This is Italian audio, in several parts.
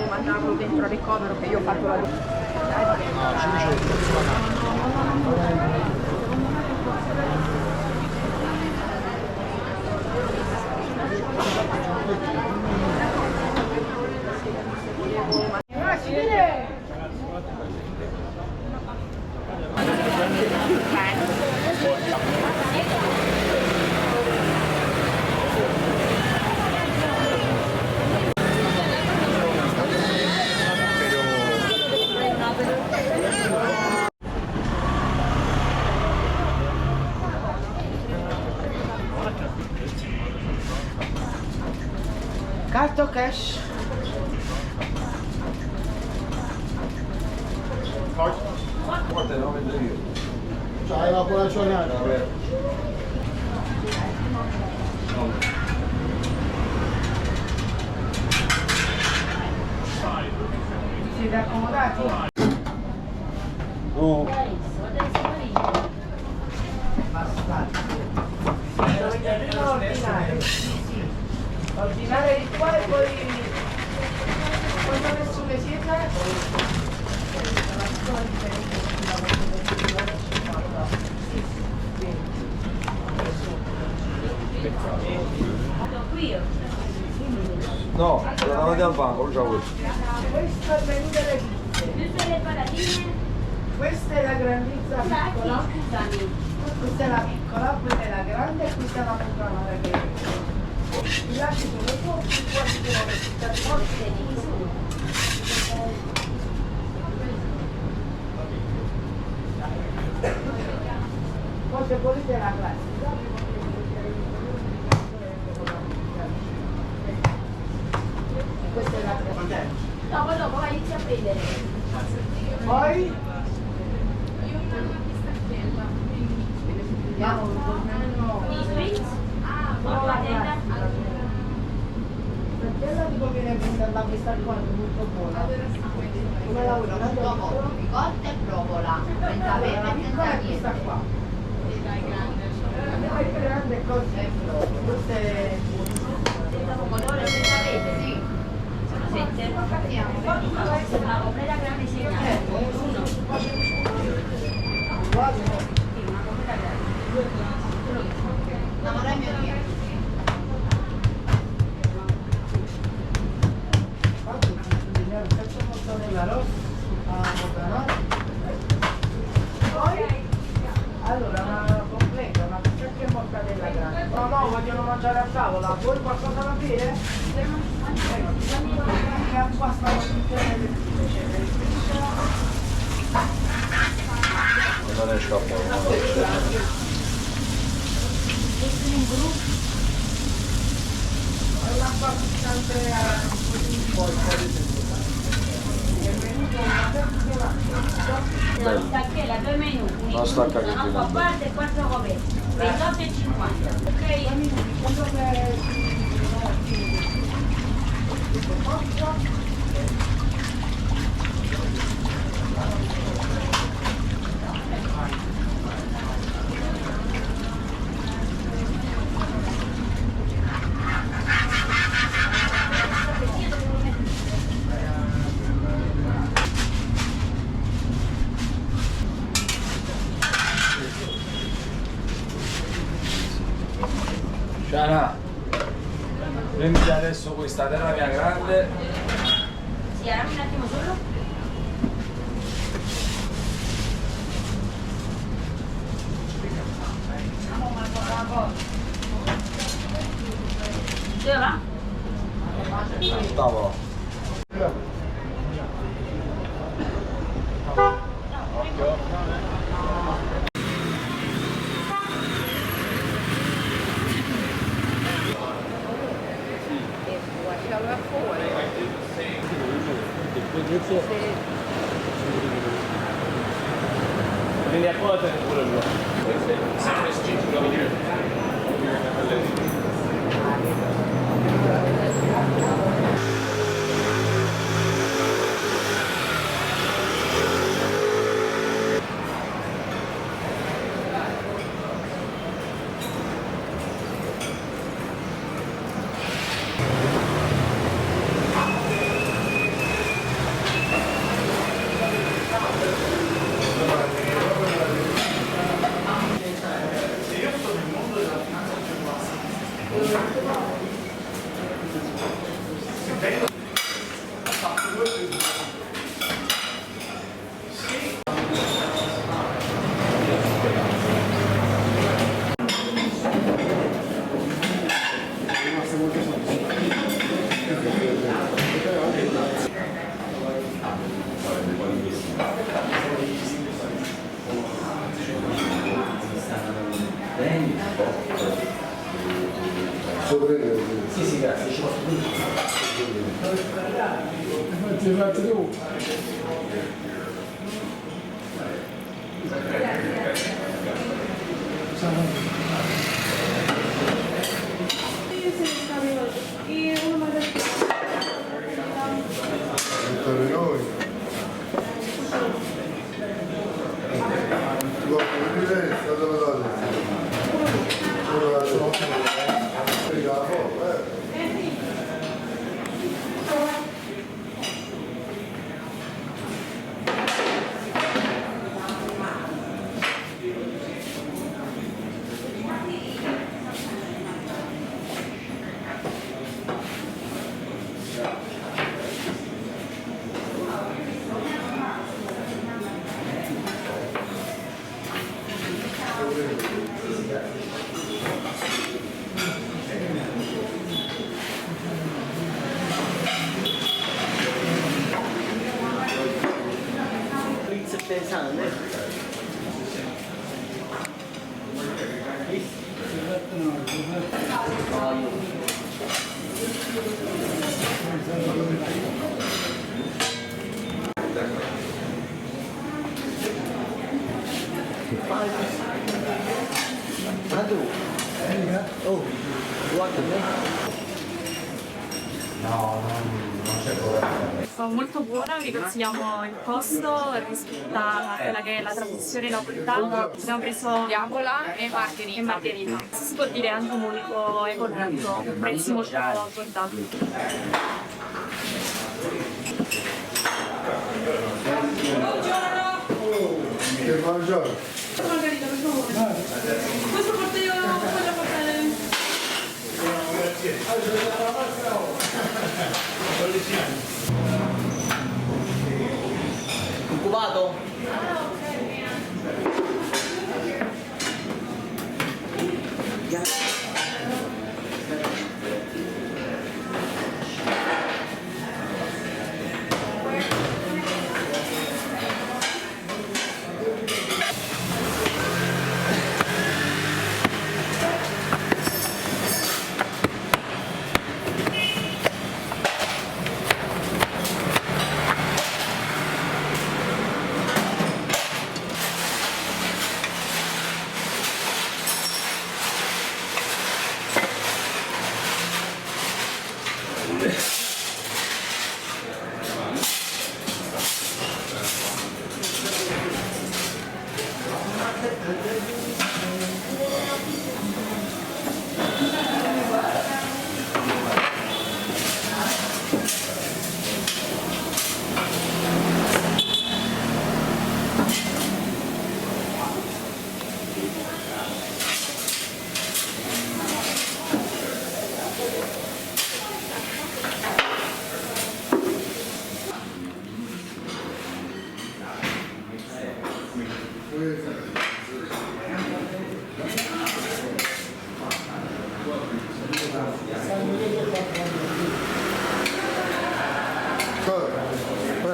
Mandarlo dentro al ricovero che io ho fatto la Carta o cash? Guarda, lo vedo io. C'hai la colazione anche? Siete accomodati? No. Dovete prima ordinare. Ordinare di qua e poi quando nessuno siete? No, sono davanti al banco, non c'ho questo. Questo è il menù delle pizze. Questa è la grandizza piccola. Questa è la piccola, questa è la grande e questa è la mezzana che i lati sono tutti quasi poi se volete la classica. Questa è la classica. Dopo vai inizi a prendere. Poi Gli spritz? no, la tenda? classica. Perché la dico viene presa questa qua è molto buona. Come la vuoi? Dopo ricotta e provola. Senza La avere, senza piccola è questa niente. qua. La più grande è così. Questa è Senza pomodoro, senza avete, sì. Sono 7. La completa grande segnale. Uno. uguale. L'amore mio mio. Faccio mozzarella rossa, poi allora una completa, una pizzacca e mortadella grande. No, vogliono mangiare a tavola. Vuoi qualcosa da bere? Che acqua stanno tutte le Non è scappato. l'acqua sempre La stacchella, 2 menù. La stacca che Una ti a mando. parte e 4 coperti. 28,50. Ok? Ciana, prenditi adesso questa terra mia grande. Sì, un attimo solo. Dove va? Tavolo. Lascialo fuori. Quindi a cosa è pure lui? Sempre scritto Sì, sì, grazie, ci posso dire. Tutte noi. Guarda, vedete, state vedendo. Oh, guarda me. No, non c'è problema. Molto buona, vi consigliamo il posto, rispetta quella che è la tradizione napoletana. Abbiamo preso Diavola e margherita. margherita. Si può dire anche molto economico, prezzi molto abbordabili. Che mangiare? Margherita, per favore. Questo porto io, voglio portare. Incubato?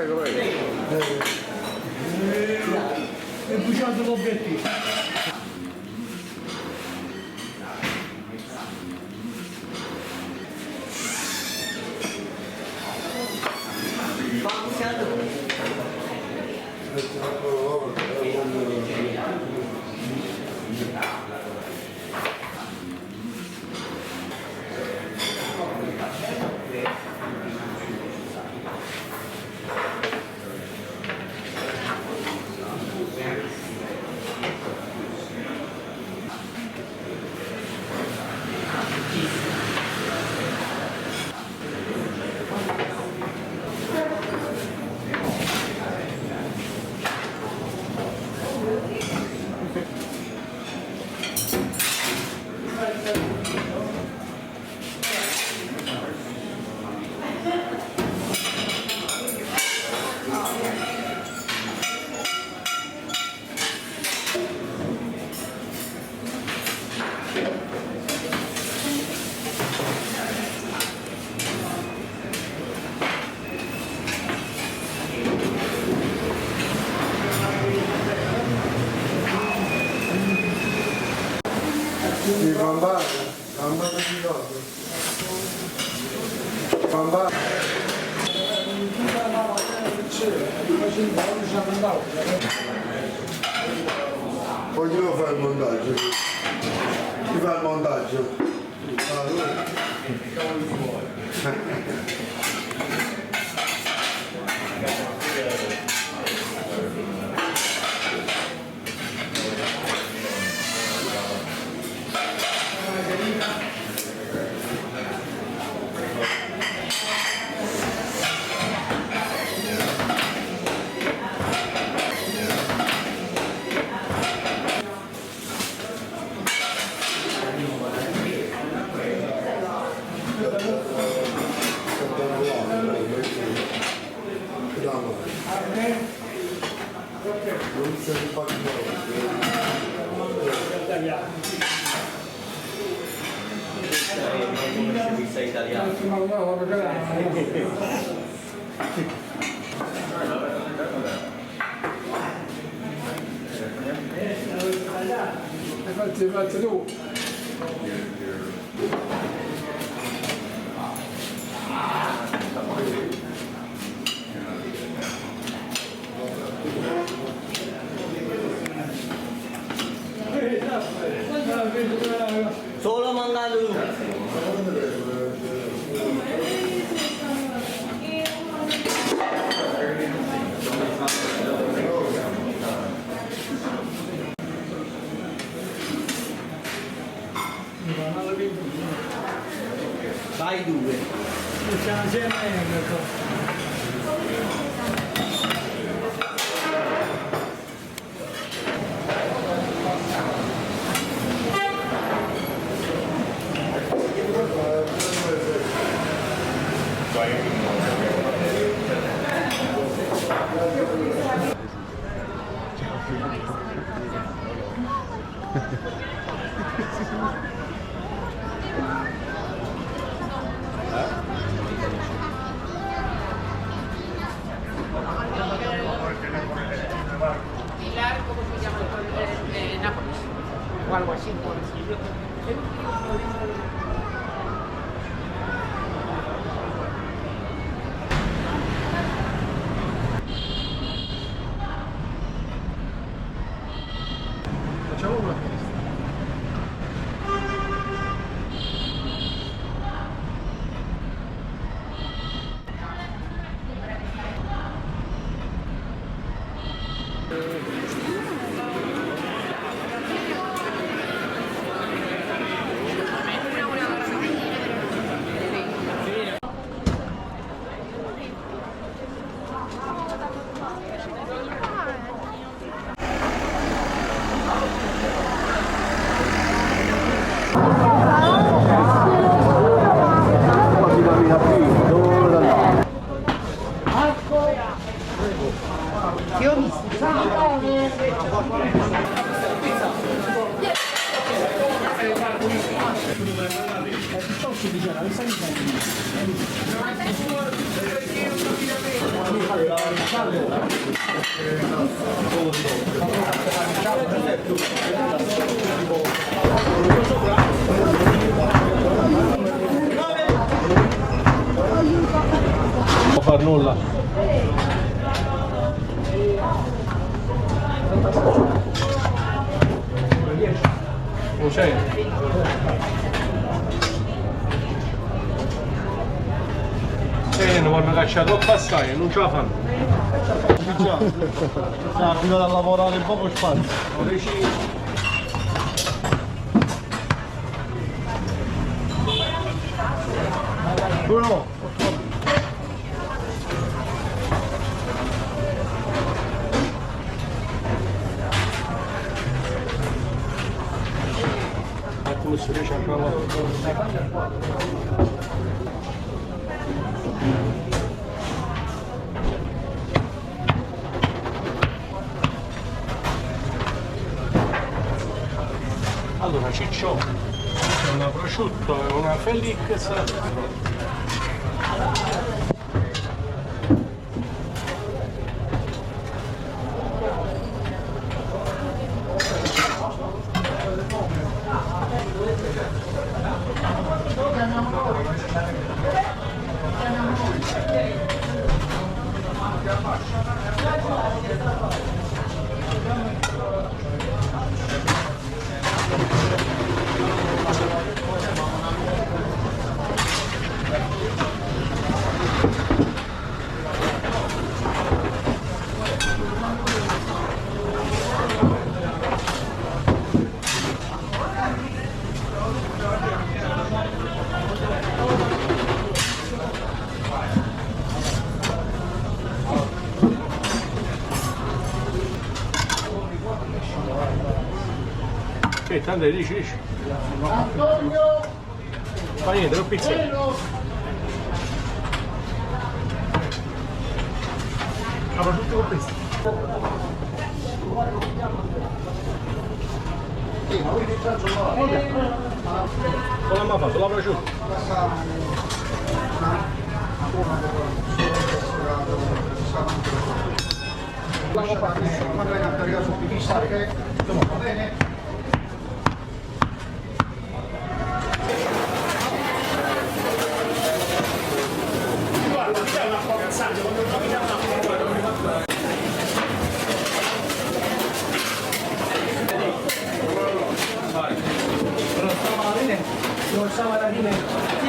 Prego, prego. E bruciato l'obiettivo. Sì, Pambana di cosa? Pambana. Poi chi lo fa il montaggio? Chi fa il montaggio? Ah, lui? Faccio tu. Solo mandato tu. Vai due. Siamo insieme. Pilar, ¿cómo se llama el pueblo de Nápoles? O algo así, por Facciamo una festa. Allora, Non può far nulla. Non c'è. Non vanno cacciato troppo assai, non ce la fanno. Fino a lavorare in poco spazio. Bruno! Un attimo se riesce a provare. Allora, ciccio, c'è una prosciutto e una Felix. Che tanto dici? Antonio! Fa niente, non pizzetto. Apro tutto con questo. Con la mappa, sulla prosciutto. Va bene?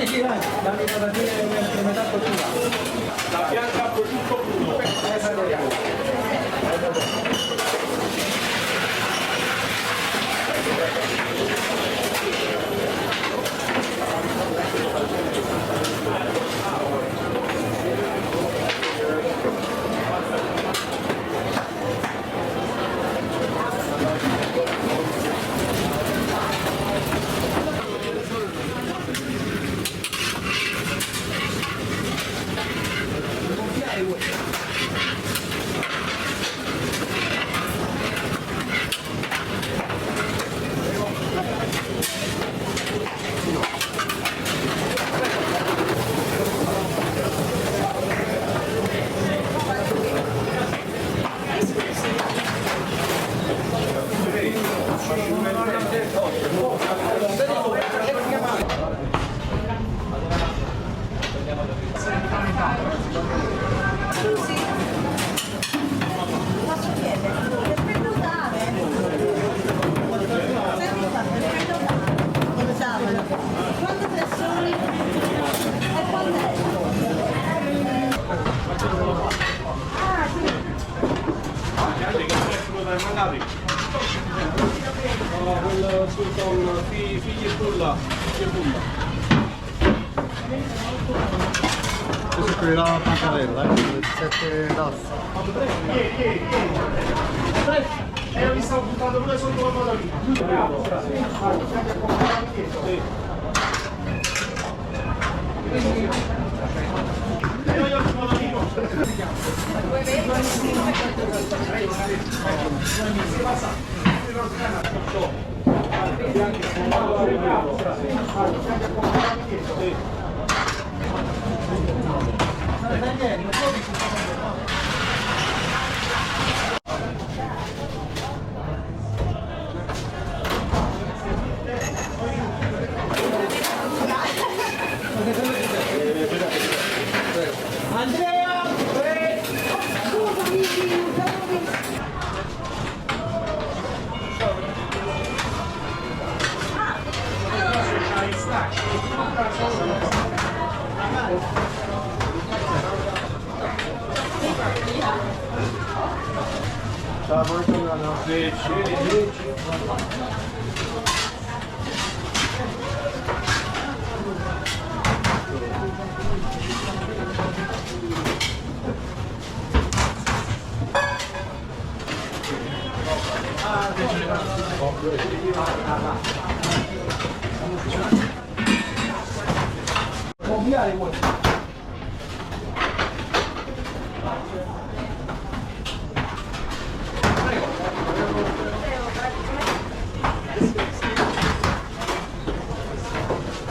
Sì, dai, dammi patatine metà cottura. La bianca a prosciutto crudo. Quello sul con figli e pulla. Questo è quello della pancarella, 7 tasse. Io mi stavo buttando pure sotto la palla.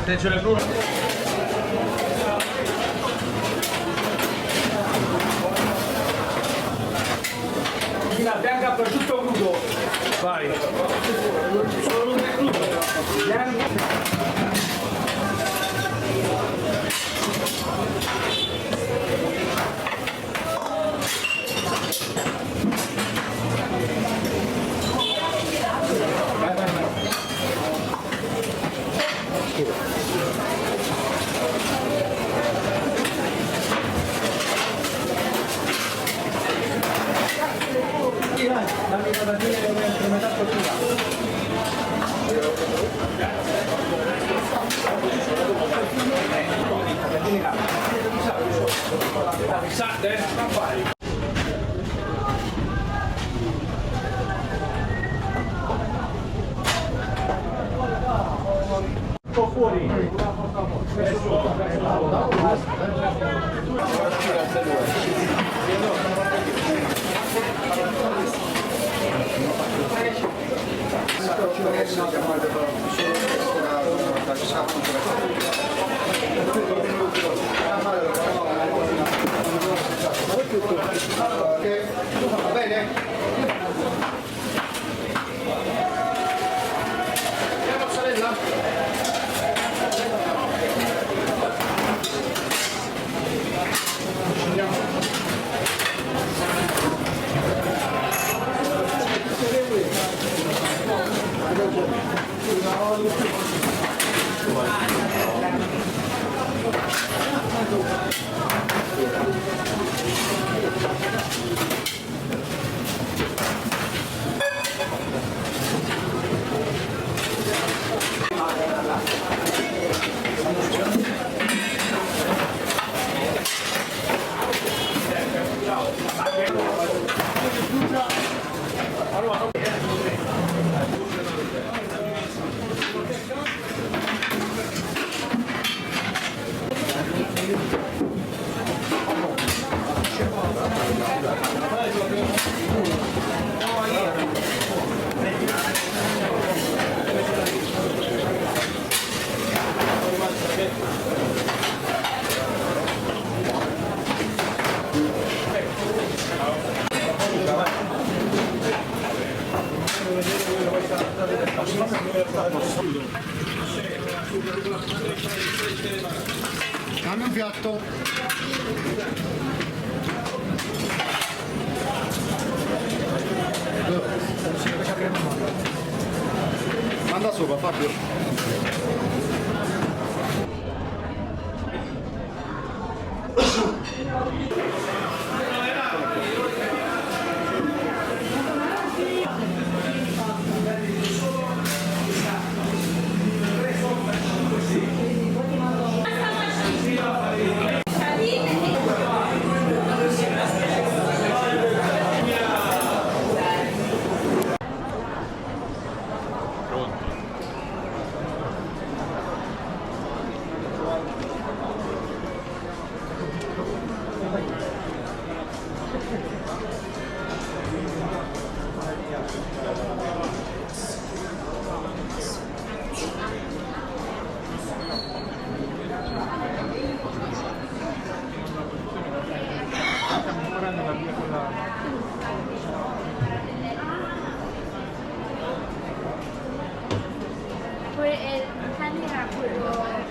Attenzione Bruno. Bianca per tutto crudo. Vai. Solo un crudo. Bianca. Dammi la mattina che voglio metà fuori. Va bene? Dammi un piatto. Manda sopra, Fabio. Poi il camera quello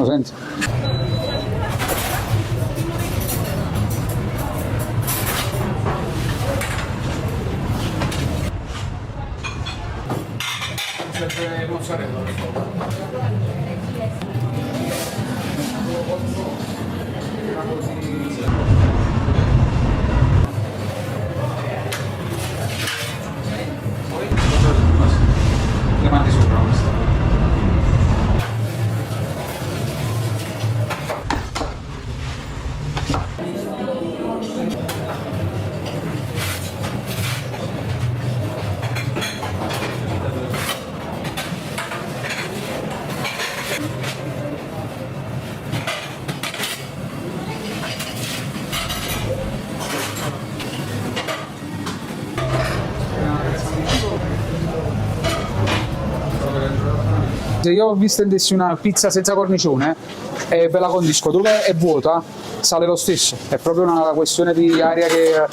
Lo senti? Serve mozzarella. Le mandi sopra questa. Se io vi stendessi una pizza senza cornicione e ve la condisco dove è vuota, sale lo stesso. È proprio una questione di aria che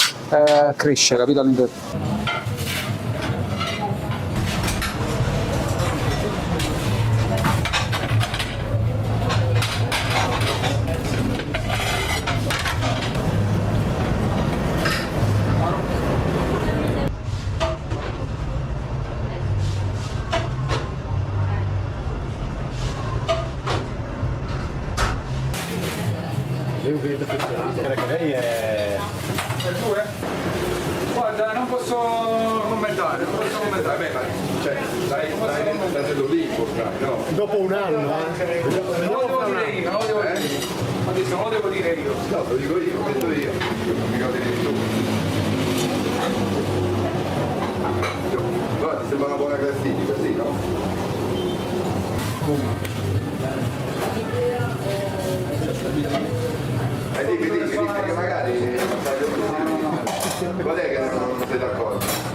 cresce, capito, all'interno. Lei è... Guarda, non posso commentare, beh, cioè, dai dato lì, no? Dopo un anno, Non lo devo dire io. No, lo dico io, lo detto io. Non mi capite di tu. Guarda, sembra una buona classifica, sì, no? Dici che magari qual è che non sei d'accordo?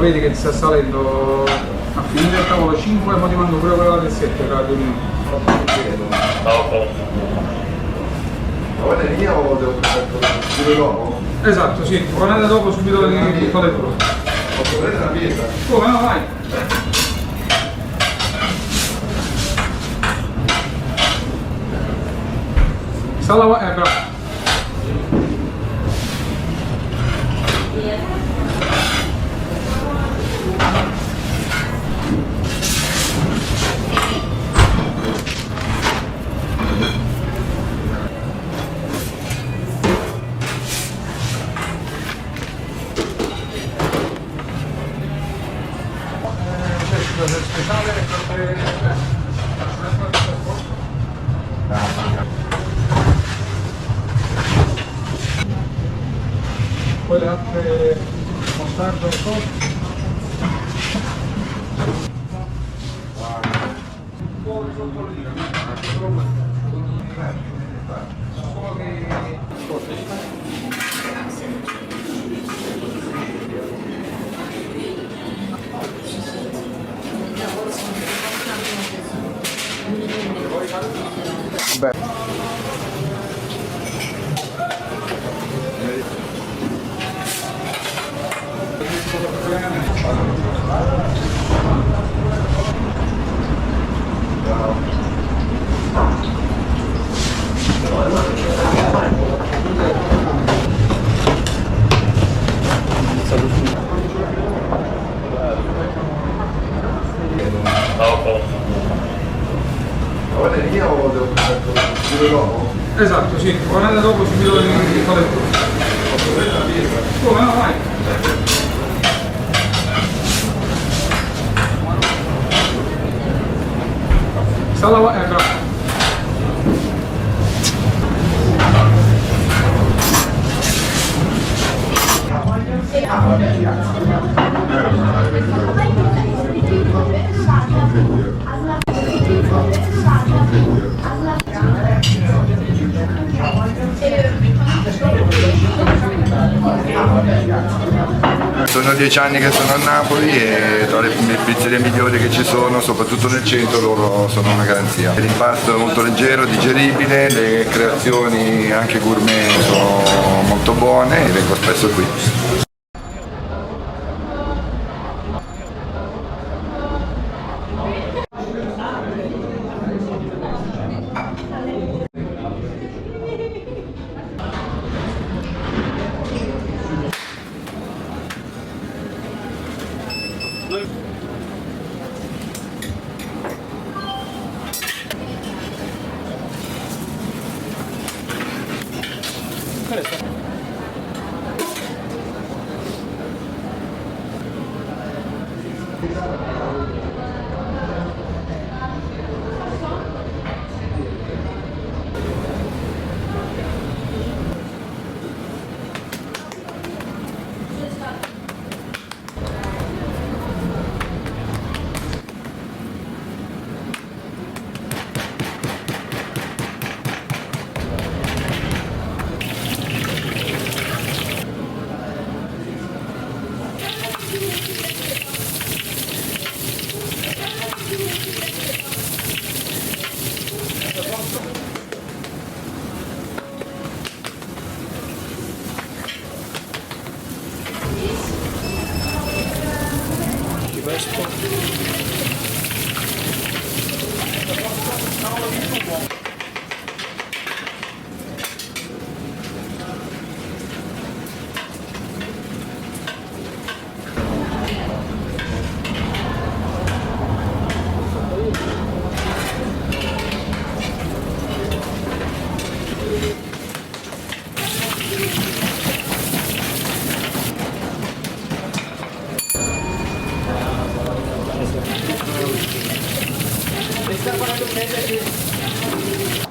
Vedi che sta salendo a finire il tavolo 5 ma ti mando pure quella del 7 tra 2 minuti. Guarda lì o devo dire dopo? Esatto, sì, guardate dopo subito di fare il prodotto. Posso prendere la pietra? Come no, vai! Sta lavorando, bravo. Speciale poi le altre mostarda e cose. Un po' sotto lì, solo che beh. Guarda lì o devo dire dopo? Esatto, sì, guardate dopo subito di fare il prodotto. Posso prendere la pietra? Come no, vai! Sta lavorando, bravo. Sono 10 anni che sono a Napoli e tra le pizzerie migliori che ci sono, soprattutto nel centro, loro sono una garanzia. L'impasto è molto leggero, digeribile, le creazioni anche gourmet sono molto buone e vengo spesso qui.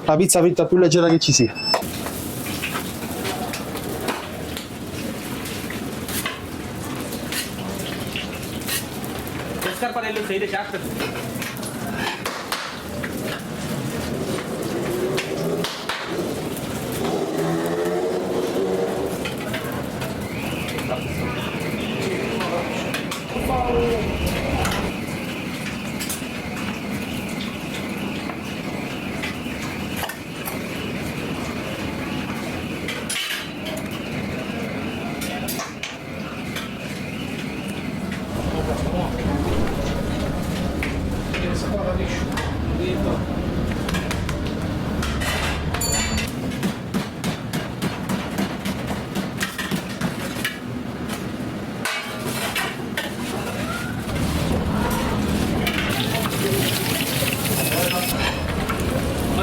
La pizza fritta più leggera che ci sia. Scarparello 6 di chat.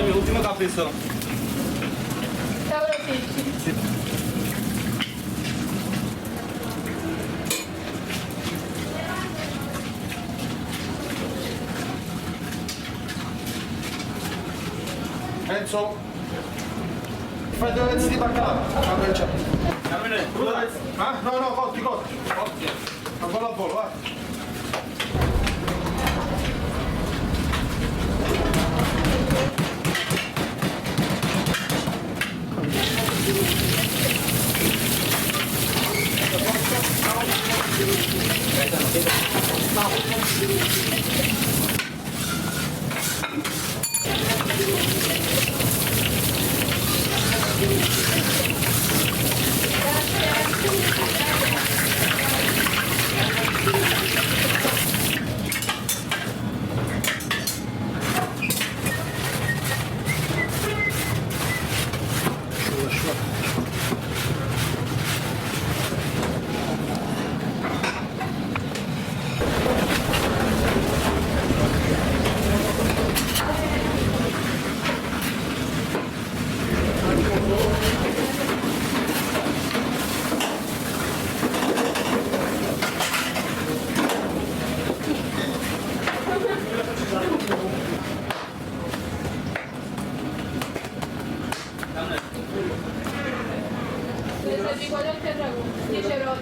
Ultimo capriccio. Enzo, fai 2 pezzi di baccalà. Ah? No, no, cotti. A volo, vai. Qual è il ragù? 10 euro.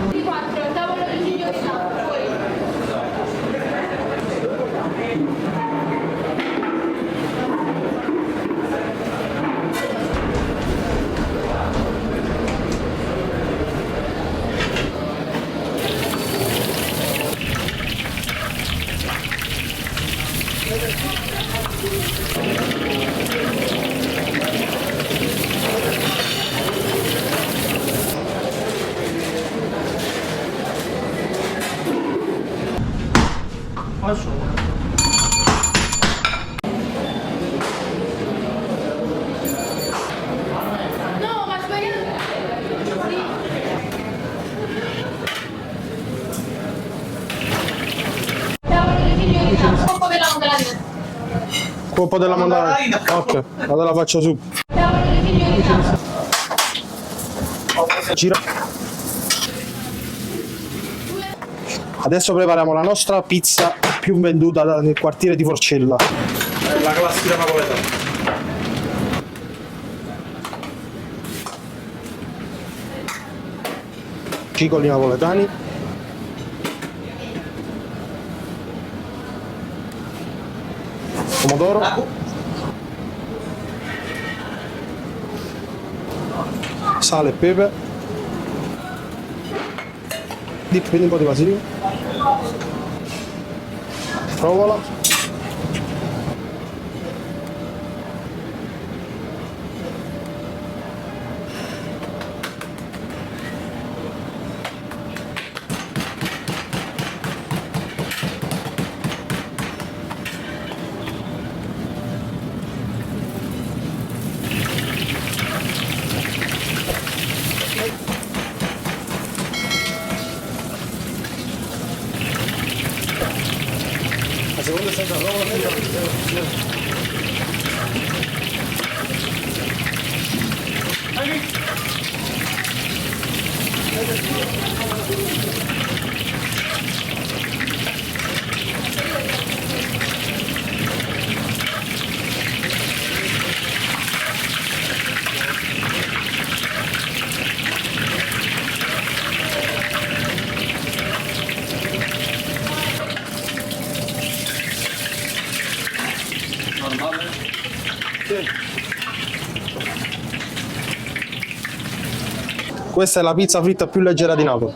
Di 4, tavolo di signorità, fuori. No, ma sbagliato. Tavolo di signorità, poco per la montagna. Colpo della mandarina. Ok, allora la faccio su. Tavolo di signorità. Gira. Adesso prepariamo la nostra pizza più venduta nel quartiere di Forcella. La classica napoletana. Cicoli napoletani. Pomodoro. Sale e pepe. Prendi un po' di basilico. Provola. La seconda è senza provola. Questa è la pizza fritta più leggera di Napoli.